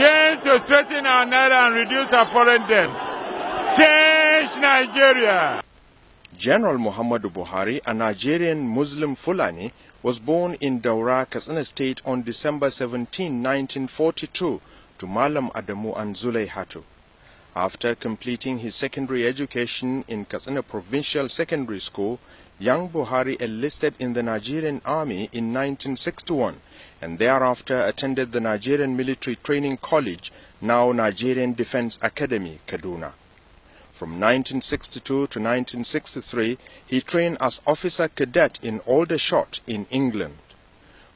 Change to strengthen our naira and reduce our foreign debts. Change Nigeria. General Muhammadu Buhari, a Nigerian Muslim Fulani, was born in Daura, Katsina State on December 17, 1942 to Malam Adamu and Zulaihatu. After completing his secondary education in Katsina Provincial Secondary School, young Buhari enlisted in the Nigerian Army in 1961 and thereafter attended the Nigerian Military Training College, now Nigerian Defense Academy, Kaduna. From 1962 to 1963, he trained as officer cadet in Aldershot in England.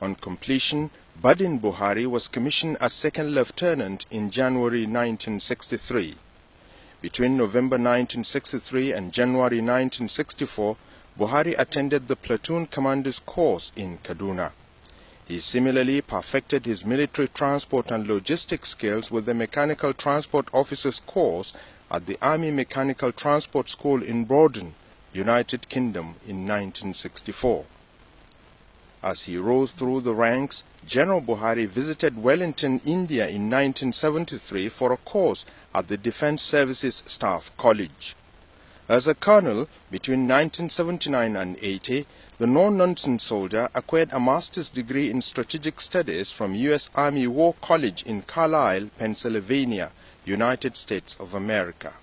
On completion, Buddin Buhari was commissioned as second lieutenant in January 1963. Between November 1963 and January 1964, Buhari attended the platoon commander's course in Kaduna. He similarly perfected his military transport and logistics skills with the mechanical transport officer's course at the Army Mechanical Transport School in Borden, United Kingdom in 1964. As he rose through the ranks, General Buhari visited Wellington, India in 1973 for a course at the Defense Services Staff College. As a colonel, between 1979 and 80, the no-nonsense soldier acquired a master's degree in strategic studies from U.S. Army War College in Carlisle, Pennsylvania, United States of America.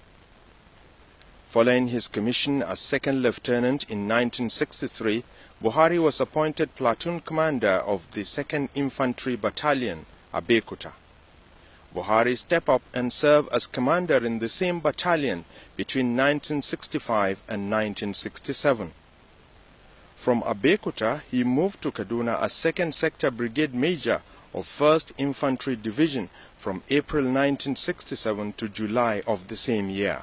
Following his commission as second lieutenant in 1963, Buhari was appointed platoon commander of the 2nd Infantry Battalion, Abeokuta. Buhari stepped up and served as commander in the same battalion between 1965 and 1967. From Abeokuta, he moved to Kaduna as 2nd Sector Brigade Major of 1st Infantry Division from April 1967 to July of the same year.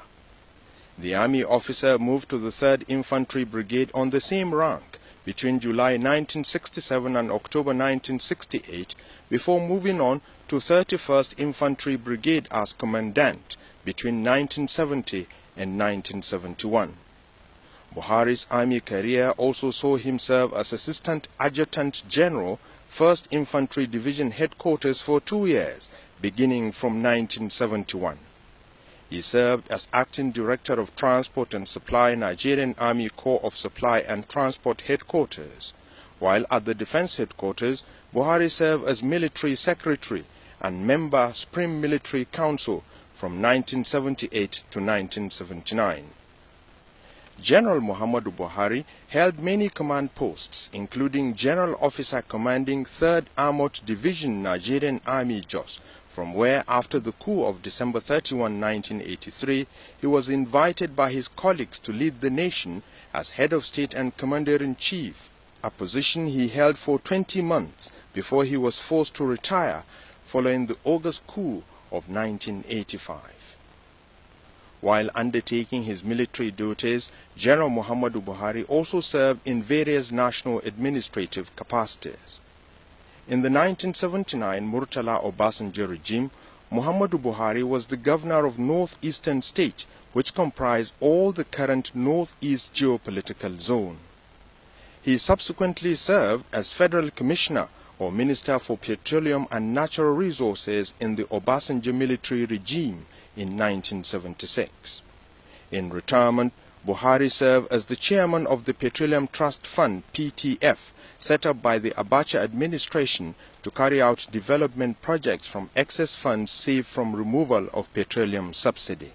The army officer moved to the 3rd Infantry Brigade on the same rank between July 1967 and October 1968 before moving on to 31st Infantry Brigade as commandant between 1970 and 1971. Buhari's army career also saw him serve as Assistant Adjutant General, 1st Infantry Division Headquarters for 2 years, beginning from 1971. He served as Acting Director of Transport and Supply, Nigerian Army Corps of Supply and Transport Headquarters. While at the Defense Headquarters, Buhari served as Military Secretary and member Supreme Military Council from 1978 to 1979. General Muhammadu Buhari held many command posts, including General Officer commanding 3rd Armored Division, Nigerian Army Jos, from where, after the coup of December 31, 1983, he was invited by his colleagues to lead the nation as head of state and commander-in-chief, a position he held for 20 months before he was forced to retire following the August coup of 1985. While undertaking his military duties, General Muhammadu Buhari also served in various national administrative capacities. In the 1979 Murtala Obasanjo regime, Muhammadu Buhari was the governor of Northeastern State, which comprised all the current Northeast geopolitical zone. He subsequently served as Federal Commissioner or Minister for Petroleum and Natural Resources in the Obasanjo military regime in 1976. In retirement, Buhari served as the chairman of the Petroleum Trust Fund, PTF, set up by the Abacha administration to carry out development projects from excess funds saved from removal of petroleum subsidy.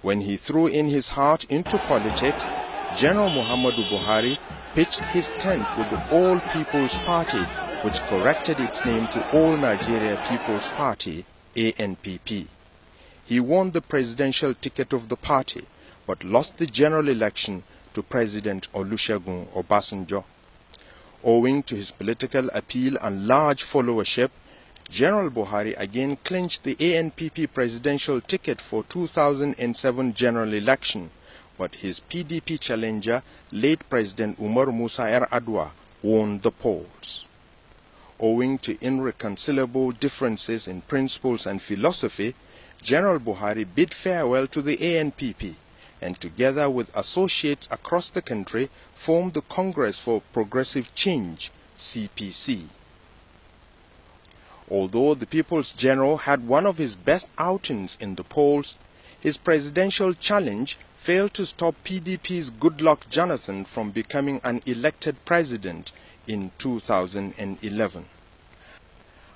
When he threw in his heart into politics, General Muhammadu Buhari pitched his tent with the All People's Party, which corrected its name to All Nigeria People's Party, ANPP. He won the presidential ticket of the party, but lost the general election to President Olusegun Obasanjo. Owing to his political appeal and large followership, General Buhari again clinched the ANPP presidential ticket for 2007 general election, but his PDP challenger, late President Umar Musa Yar'Adua, won the polls. Owing to irreconcilable differences in principles and philosophy, General Buhari bid farewell to the ANPP and together with associates across the country formed the Congress for Progressive Change, CPC. Although the People's General had one of his best outings in the polls, his presidential challenge failed to stop PDP's Goodluck Jonathan from becoming an elected president in 2011.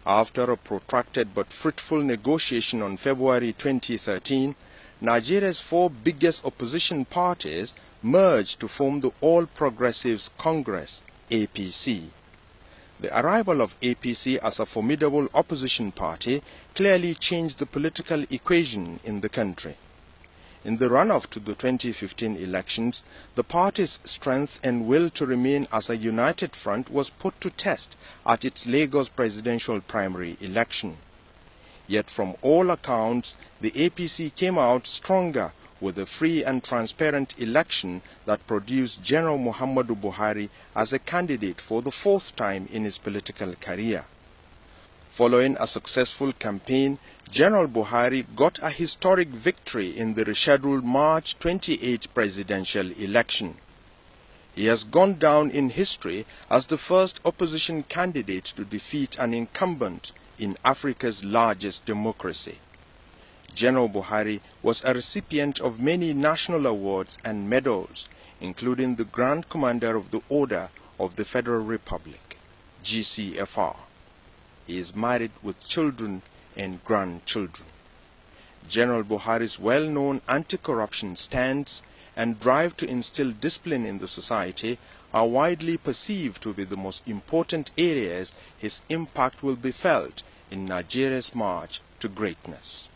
After a protracted but fruitful negotiation on February 2013, Nigeria's four biggest opposition parties merged to form the All Progressives Congress, APC. The arrival of APC as a formidable opposition party clearly changed the political equation in the country. In the run-up to the 2015 elections, the party's strength and will to remain as a united front was put to test at its Lagos presidential primary election. Yet from all accounts, the APC came out stronger with a free and transparent election that produced General Muhammadu Buhari as a candidate for the fourth time in his political career. Following a successful campaign, General Buhari got a historic victory in the rescheduled March 28 presidential election. He has gone down in history as the first opposition candidate to defeat an incumbent in Africa's largest democracy. General Buhari was a recipient of many national awards and medals, including the Grand Commander of the Order of the Federal Republic, GCFR. He is married with children and grandchildren. General Buhari's well-known anti-corruption stance and drive to instill discipline in the society are widely perceived to be the most important areas his impact will be felt in Nigeria's march to greatness.